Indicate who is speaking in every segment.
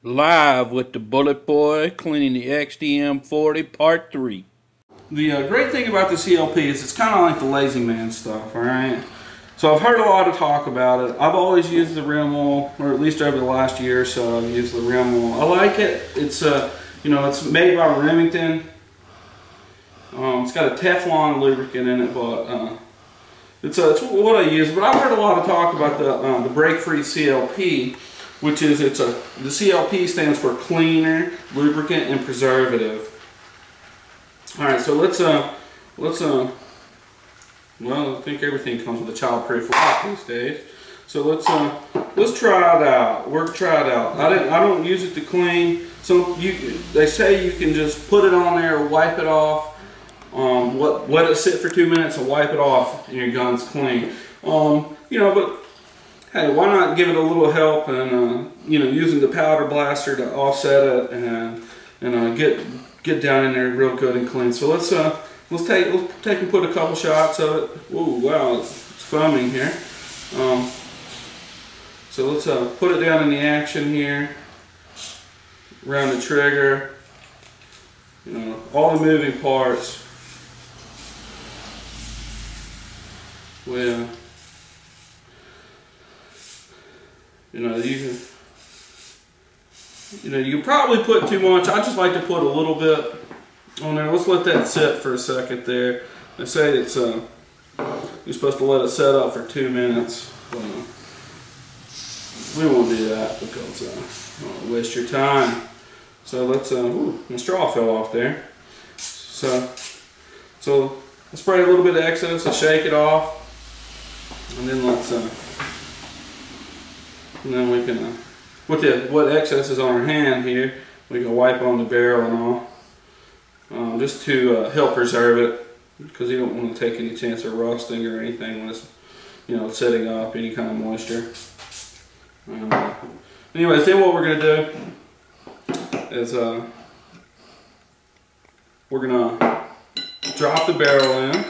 Speaker 1: Live with the Bullet Boy cleaning the XDM 40 Part 3. The great thing about the CLP is it's kind of like the lazy man stuff, alright? So I've heard a lot of talk about it. I've always used the rim oil, or at least over the last year or so I've used the rim oil. I like it. It's it's made by Remington. It's got a Teflon lubricant in it, but it's what I use. But I've heard a lot of talk about the break-free CLP, which is the CLP stands for cleaner, lubricant, and preservative. All right, so well, I think everything comes with a childproof lock these days. So let's try it out. Try it out. I don't use it to clean. So they say you can just put it on there, wipe it off. Let it sit for 2 minutes and wipe it off, and your gun's clean. But hey, why not give it a little help and using the powder blaster to offset it and get down in there real good and clean. So let's take and put a couple shots of it. Whoa, wow, it's foaming here. So let's put it down in the action here, around the trigger. All the moving parts. Well, you can probably put too much. I just like to put a little bit on there. Let's let that sit for a second there. They say it's you're supposed to let it set up for 2 minutes. We won't do that because I don't want to waste your time. So let's my straw fell off there. So let's spray a little bit of excess and shake it off, and then we can with what excess is on our hand here, we can wipe on the barrel and all, just to help preserve it, because you don't want to take any chance of rusting or anything when it's setting up any kind of moisture. Anyways, then what we're going to do is we're going to drop the barrel in.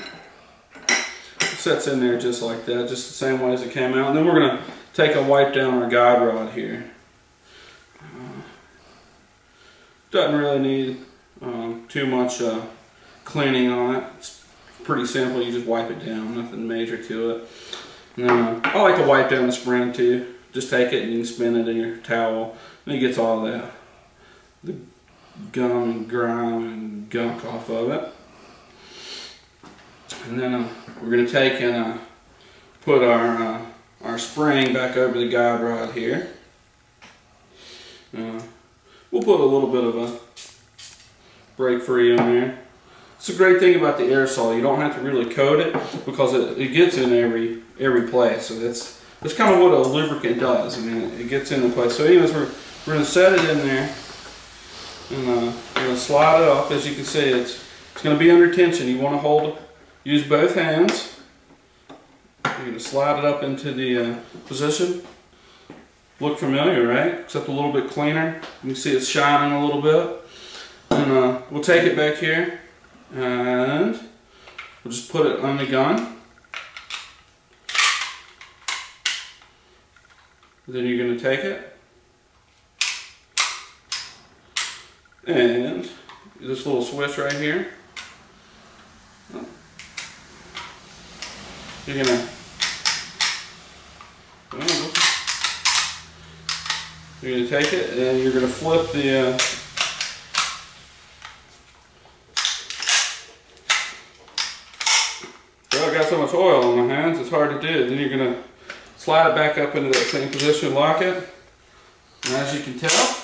Speaker 1: It sets in there just like that, just the same way as it came out. And then we're going to take and wipe down our guide rod here. Doesn't really need too much cleaning on it. It's pretty simple. You just wipe it down, nothing major to it. And then I like to wipe down the spring too. Just take it and you can spin it in your towel, and it gets all the gum and grime and gunk off of it. And then we're going to take and put our spring back over the guide rod here. We'll put a little bit of a break free in there. It's a great thing about the aerosol. You don't have to really coat it because it gets in every place. So that's kind of what a lubricant does. I mean, it gets into place. So anyways, we're going to set it in there, and we're going to slide it up. As you can see, it's going to be under tension. You want to use both hands. You're going to slide it up into the position. Look familiar, right? Except a little bit cleaner. You can see it's shining a little bit. And we'll take it back here, and we'll just put it on the gun. Then you're going to take it, and this little switch right here, you're going to take it, and you're going to flip the well, I got so much oil on my hands, it's hard to do. Then you're going to slide it back up into that same position, lock it, and as you can tell,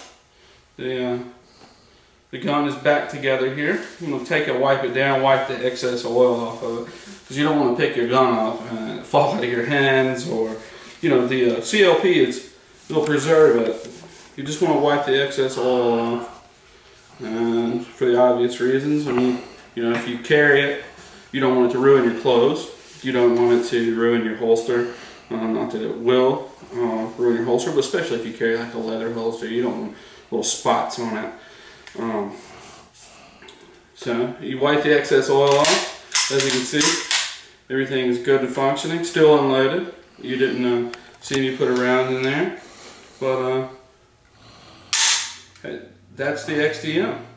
Speaker 1: the gun is back together here. I'm going to take it, wipe it down, wipe the excess oil off of it, because you don't want to pick your gun up and it fall out of your hands, or the CLP it'll preserve it. You just want to wipe the excess oil off, and for the obvious reasons. I mean, if you carry it, you don't want it to ruin your clothes. You don't want it to ruin your holster. Not that it will ruin your holster, but especially if you carry like a leather holster, you don't want little spots on it. So you wipe the excess oil off. As you can see, everything is good and functioning. Still unloaded. You didn't see me put a round in there, but That's the XDM.